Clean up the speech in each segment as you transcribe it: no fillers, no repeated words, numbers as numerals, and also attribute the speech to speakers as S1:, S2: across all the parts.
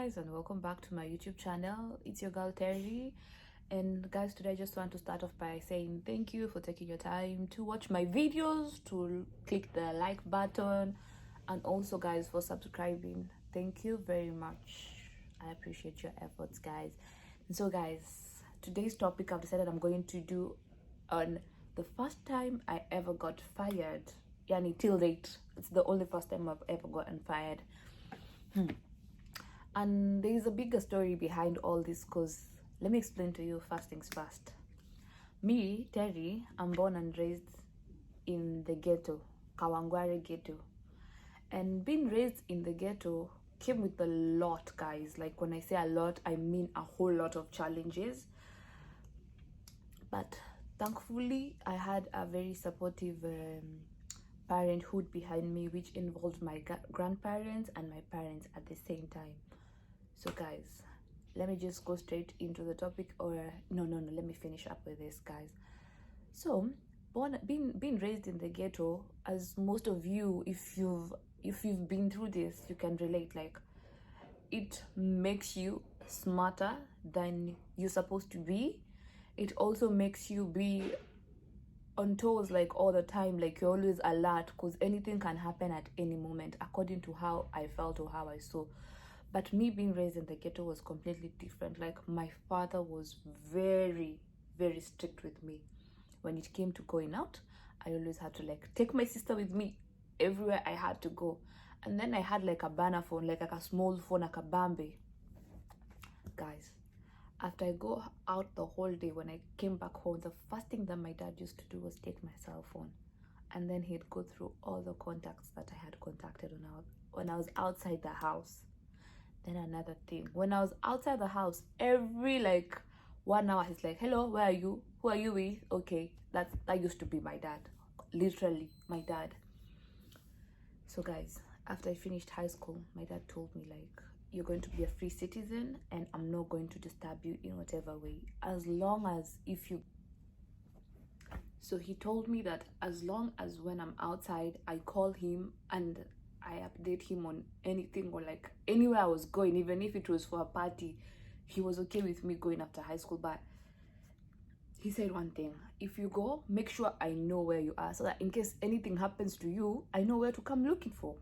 S1: guys, and welcome back to my YouTube channel. It's your girl Terry, and guys, today I just want to start off by saying thank you for taking your time to watch my videos, to click the like button, and also guys for subscribing. Thank you very much. I appreciate your efforts, guys. And so guys, today's topic I've decided I'm going to do on the first time I ever got fired. Yani till date, it's the only first time I've ever gotten fired. And there is a bigger story behind all this, because let me explain to you first things first. Me, Terry, I'm born and raised in the ghetto, Kawangware ghetto. And being raised in the ghetto came with a lot, guys. Like when I say a lot, I mean a whole lot of challenges. But thankfully, I had a very supportive parenthood behind me, which involved my grandparents and my parents at the same time. So guys, let me just go straight into the topic, or no, let me finish up with this, guys. So being raised in the ghetto, as most of you, if you've been through this, you can relate. Like, it makes you smarter than you're supposed to be. It also makes you be on toes, like all the time. Like, you're always alert, because anything can happen at any moment, according to how I felt or how I saw. But me being raised in the ghetto was completely different. Like, my father was very, very strict with me. When it came to going out, I always had to like take my sister with me everywhere I had to go. And then I had like a banner phone, like a small phone, like a Bambi. Guys, after I go out the whole day, when I came back home, the first thing that my dad used to do was take my cell phone. And then he'd go through all the contacts that I had contacted when I was outside the house. Then another thing, when I was outside the house, every like 1 hour, he's like, hello, where are you? Who are you with? Okay, that used to be my dad. Literally, my dad. So guys, after I finished high school, my dad told me, like, you're going to be a free citizen, and I'm not going to disturb you in whatever way, as long as So he told me that as long as when I'm outside, I call him and I update him on anything, or like anywhere I was going, even if it was for a party, he was okay with me going after high school. But he said one thing: if you go, make sure I know where you are, so that in case anything happens to you, I know where to come looking for.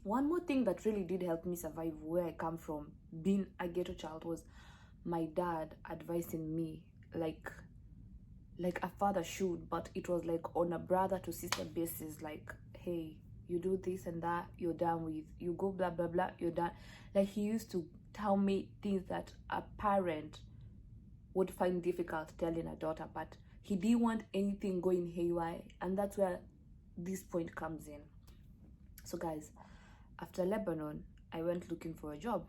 S1: One more thing that really did help me survive where I come from, being a ghetto child, was my dad advising me like a father should, but it was like on a brother to sister basis. Like, hey, you do this and that, you're done with. You go blah blah blah, you're done. Like, he used to tell me things that a parent would find difficult telling a daughter, but he didn't want anything going haywire. And that's where this point comes in. So guys, after Lebanon, I went looking for a job.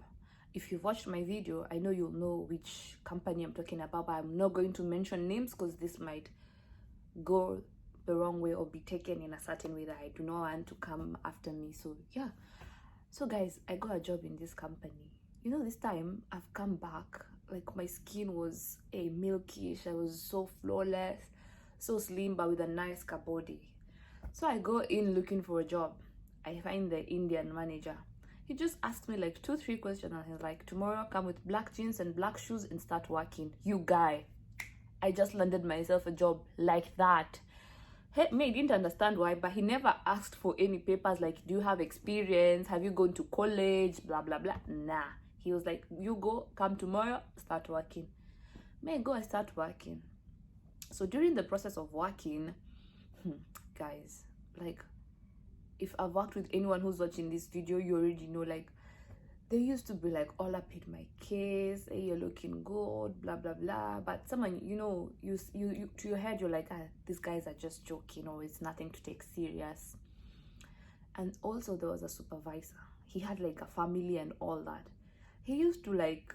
S1: If you've watched my video, I know you'll know which company I'm talking about, but I'm not going to mention names, because this might go the wrong way or be taken in a certain way that I do not want to come after me. So yeah, so guys, I got a job in this company. You know, this time I've come back, like, my skin was a milkish. I was so flawless, so slim, but with a nice body. So I go in looking for a job. I find the Indian manager. He just asked me like 2-3 questions, and he's like, tomorrow come with black jeans and black shoes and start working. You guy, I just landed myself a job like that. He didn't understand why, but he never asked for any papers like, do you have experience? Have you gone to college? Blah, blah, blah. Nah. He was like, you go, come tomorrow, start working. May go and start working. So during the process of working, guys, like, if I've worked with anyone who's watching this video, you already know, like, they used to be like all up in my case, hey, you're looking good, blah blah blah. But someone, you know, you to your head, you're like, these guys are just joking, or it's nothing to take serious. And also there was a supervisor. He had like a family and all that. He used to like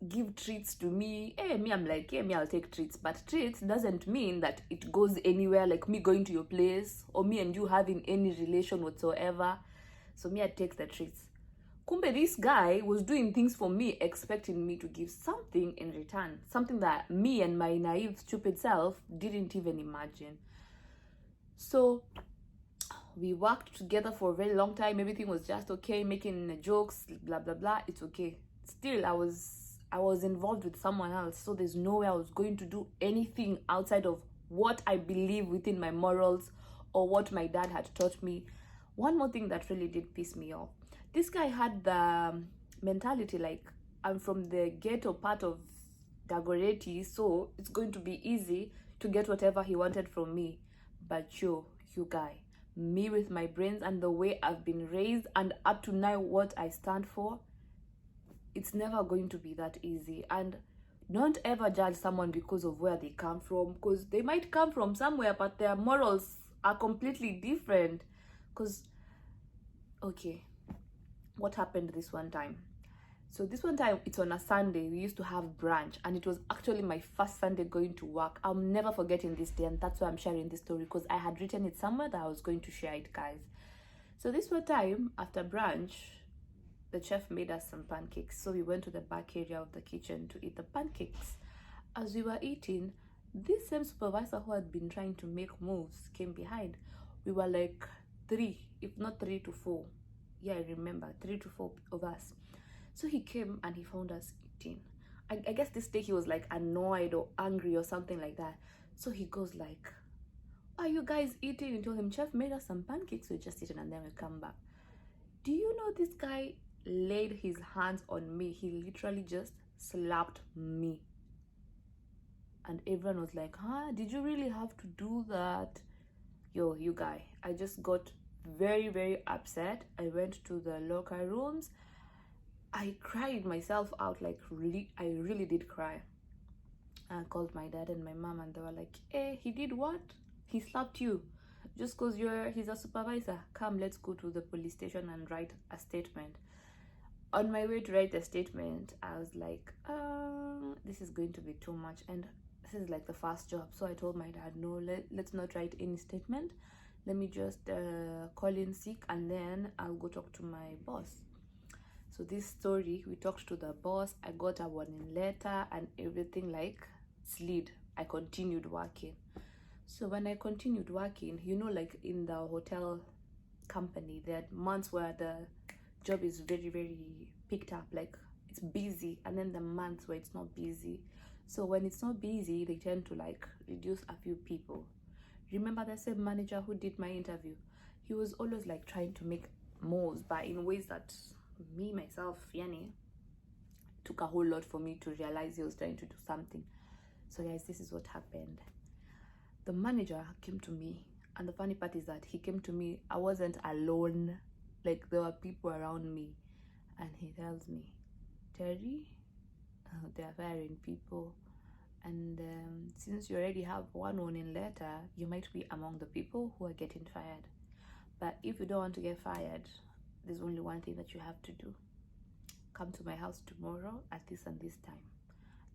S1: give treats to me. Hey, me, I'm like, hey, me, I'll take treats. But treats doesn't mean that it goes anywhere, like me going to your place or me and you having any relation whatsoever. So me, I take the treats. Kumbe, this guy was doing things for me, expecting me to give something in return, something that me and my naive, stupid self didn't even imagine. So We worked together for a very long time. Everything was just okay, making jokes, blah blah blah. It's okay. Still, I was involved with someone else, so there's no way I was going to do anything outside of what I believe within my morals or what my dad had taught me. One more thing that really did piss me off. This guy had the mentality like, I'm from the ghetto part of Dagoretti, so it's going to be easy to get whatever he wanted from me. But you guy, me with my brains and the way I've been raised and up to now what I stand for, it's never going to be that easy. And don't ever judge someone because of where they come from, because they might come from somewhere but their morals are completely different. Because, okay, what happened this one time? So this one time, it's on a Sunday, we used to have brunch, and it was actually my first Sunday going to work. I'm never forgetting this day, and that's why I'm sharing this story, because I had written it somewhere that I was going to share it, guys. So this one time, after brunch, the chef made us some pancakes. So we went to the back area of the kitchen to eat the pancakes. As we were eating, this same supervisor who had been trying to make moves came behind. We were like 3, if not 3 to 4. Yeah, I remember, 3 to 4 of us. So he came and he found us eating. I guess this day he was like annoyed or angry or something like that. So he goes like, are you guys eating? And told him, chef made us some pancakes, we're just eating and then we come back. Do you know this guy laid his hands on me? He literally just slapped me. And everyone was like, huh, did you really have to do that? Yo, you guy, I just got very, very upset. I went to the locker rooms. I cried myself out, like really, I really did cry. I called my dad and my mom and they were like, hey, he did what? He slapped you just because he's a supervisor. Come, let's go to the police station and write a statement. On my way to write a statement, I was like, this is going to be too much, and this is like the first job. So I told my dad, no, let's not write any statement. Let me just call in sick and then I'll go talk to my boss. So this story, we talked to the boss, I got a warning letter and everything like slid. I continued working. So when I continued working, you know, like in the hotel company, there are months where the job is very, very picked up, like it's busy, and then the months where it's not busy. So when it's not busy, they tend to like reduce a few people. Remember the same manager who did my interview? He was always like trying to make moves, but in ways that me myself, yani, took a whole lot for me to realize he was trying to do something. So guys, this is what happened. The manager came to me, and the funny part is that he came to me, I wasn't alone, like there were people around me, and he tells me, Terry, they are firing people, and since you already have one warning letter, you might be among the people who are getting fired. But if you don't want to get fired, there's only one thing that you have to do. Come to my house tomorrow at this and this time.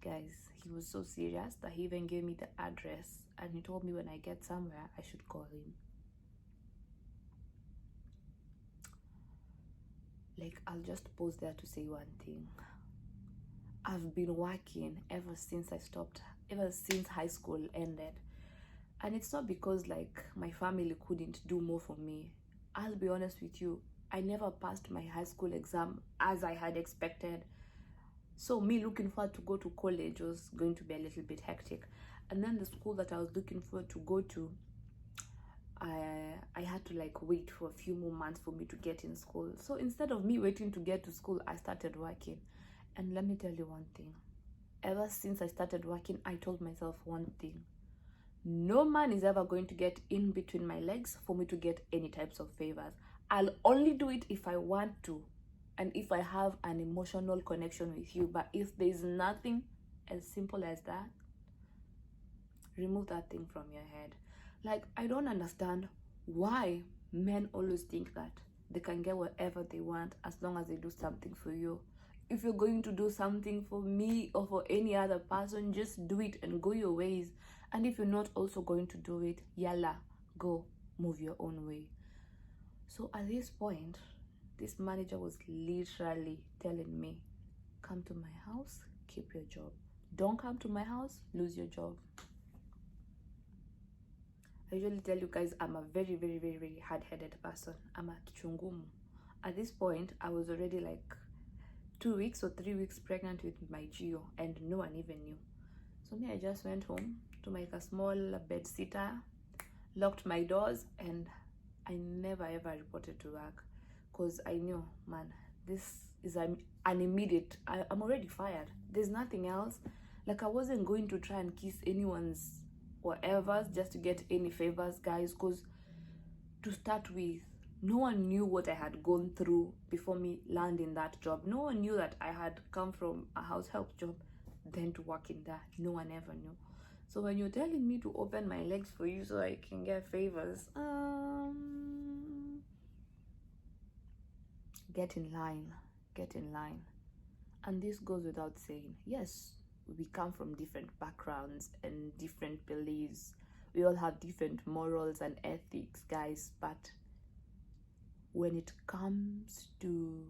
S1: Guys, he was so serious that he even gave me the address, and he told me when I get somewhere, I should call him. Like, I'll just pause there to say one thing. I've been working ever since high school ended. And it's not because like my family couldn't do more for me. I'll be honest with you, I never passed my high school exam as I had expected. So me looking forward to go to college was going to be a little bit hectic. And then the school that I was looking forward to go to, I had to like wait for a few more months for me to get in school. So instead of me waiting to get to school, I started working. And let me tell you one thing. Ever since I started working, I told myself one thing. No man is ever going to get in between my legs for me to get any types of favors. I'll only do it if I want to and if I have an emotional connection with you. But if there's nothing as simple as that, remove that thing from your head. Like, I don't understand why men always think that they can get whatever they want as long as they do something for you. If you're going to do something for me or for any other person, just do it and go your ways. And if you're not also going to do it, yalla, go move your own way. So at this point, this manager was literally telling me, come to my house, keep your job. Don't come to my house, lose your job. I usually tell you guys I'm a very, very, very, very hard-headed person. I'm a kichungumu. At this point, I was already like 2 weeks or 3 weeks pregnant with my Gio, and no one even knew. So me, I just went home to make a small bed sitter, locked my doors, and I never ever reported to work because I knew, man, this is an immediate, I'm already fired. There's nothing else. Like, I wasn't going to try and kiss anyone's whatever just to get any favors, guys, because to start with, no one knew what I had gone through before me landing that job. No one knew that I had come from a house help job then to work in that. No one ever knew. So when you're telling me to open my legs for you so I can get favors, get in line. And this goes without saying. Yes, we come from different backgrounds and different beliefs. We all have different morals and ethics, guys, but when it comes to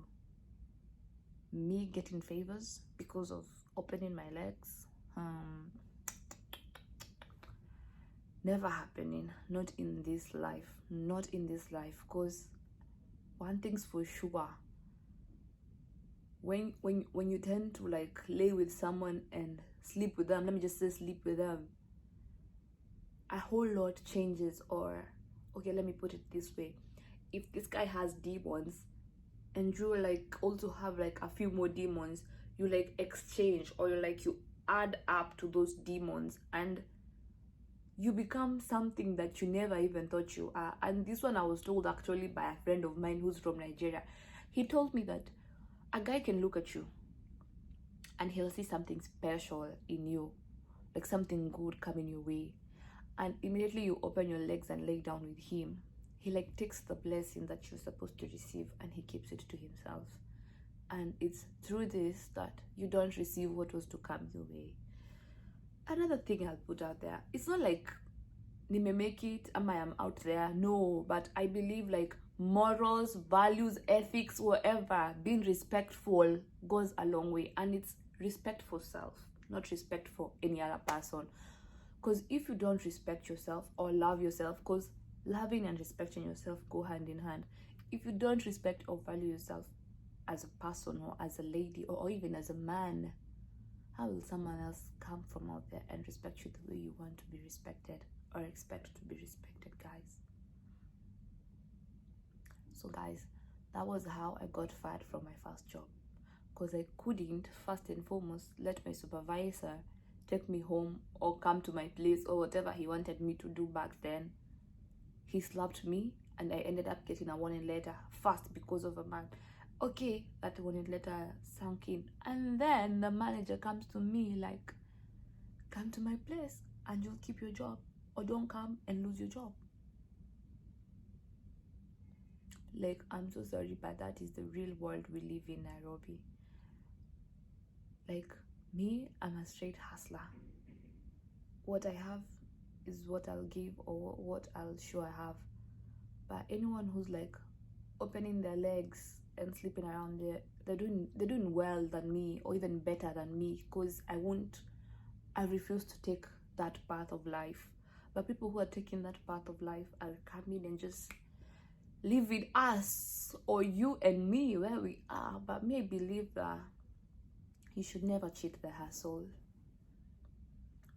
S1: me getting favors because of opening my legs, never happening. Not in this life. Because one thing's for sure, when you tend to like lay with someone and sleep with them, let me just say sleep with them, a whole lot changes. Or okay, let me put it this way: if this guy has demons and you like also have like a few more demons, you like exchange, or you add up to those demons and you become something that you never even thought you are. And this one I was told actually by a friend of mine who's from Nigeria. He told me that a guy can look at you and he'll see something special in you, like something good coming your way, and immediately you open your legs and lay down with him, he like takes the blessing that you're supposed to receive and he keeps it to himself. And it's through this that you don't receive what was to come your way. Another thing I'll put out there, it's not like nime make it, am I am out there, no, but I believe like morals, values, ethics, whatever, being respectful goes a long way. And it's respect for self, not respect for any other person. Because if you don't respect yourself or love yourself, because loving and respecting yourself go hand in hand, if you don't respect or value yourself as a person or as a lady or even as a man, how will someone else come from out there and respect you the way you want to be respected or expect to be respected, guys? So guys, that was how I got fired from my first job, because I couldn't, first and foremost, let my supervisor take me home or come to my place or whatever he wanted me to do back then. He slapped me and I ended up getting a warning letter first because of a man. Okay, that warning letter sunk in, and then the manager comes to me like, come to my place and you'll keep your job, or don't come and lose your job. Like, I'm so sorry, but that is the real world we live in, Nairobi. Like, me, I'm a straight hustler. What I have is what I'll give, or what I'll show I have. But anyone who's like opening their legs and sleeping around there, they're doing well than me, or even better than me, because I refuse to take that path of life. But people who are taking that path of life are coming and just leaving us, or you and me, where we are. But me, I believe that you should never cheat the hustle.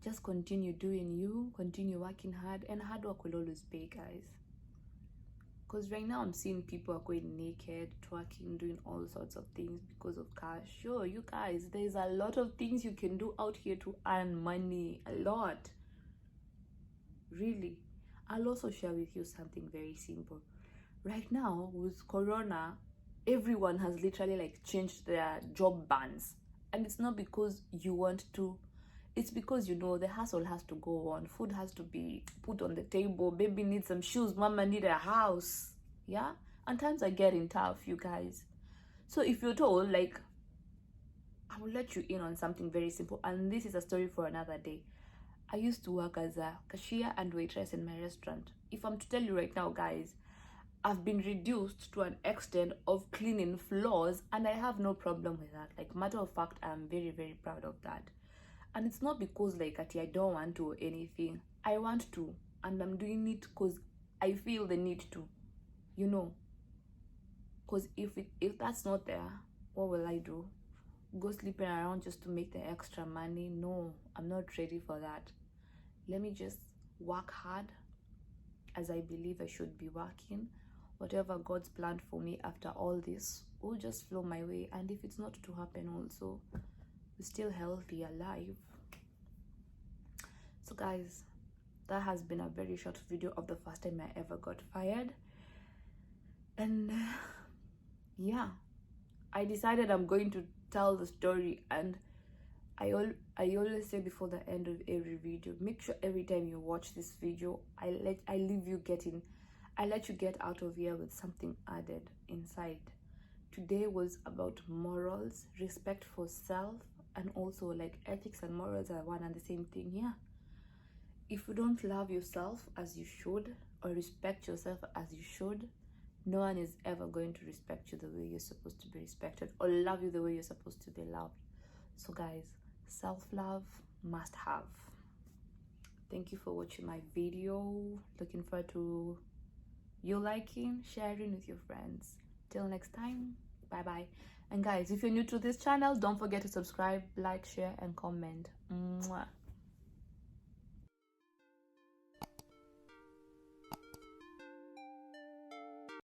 S1: Just continue doing you, continue working hard, and hard work will always pay, guys. Because right now I'm seeing people are going naked, twerking, doing all sorts of things because of cash. Sure, you guys, there's a lot of things you can do out here to earn money. A lot. Really. I'll also share with you something very simple. Right now, with Corona, everyone has literally like changed their job bans. And it's not because you want to. It's because, you know, the hustle has to go on. Food has to be put on the table. Baby needs some shoes. Mama needs a house. Yeah? And times are getting tough, you guys. So if you're told, like, I will let you in on something very simple. And this is a story for another day. I used to work as a cashier and waitress in my restaurant. If I'm to tell you right now, guys, I've been reduced to an extent of cleaning floors, and I have no problem with that. Like, matter of fact, I'm very, very proud of that. And it's not because like I don't want to or anything. I want to. and I'm doing it because I feel the need to, you know. Because if that's not there, what will I do? Go sleeping around just to make the extra money? No, I'm not ready for that. Let me just work hard as I believe I should be working. Whatever God's planned for me after all this will just flow my way. And if it's not to happen also, we're still healthy, alive. So guys, that has been a very short video of the first time I ever got fired. And yeah, I decided I'm going to tell the story, and I always say before the end of every video, make sure every time you watch this video, I let you get out of here with something added inside. Today was about morals, respect for self, and also like ethics and morals are one and the same thing. Yeah, if you don't love yourself as you should, or respect yourself as you should, no one is ever going to respect you the way you're supposed to be respected, or love you the way you're supposed to be loved. So guys, self-love must have. Thank you for watching my video. Looking forward to you liking, sharing with your friends. Till next time, bye bye. And guys, if you're new to this channel, don't forget to subscribe, like, share, and comment. Mwah.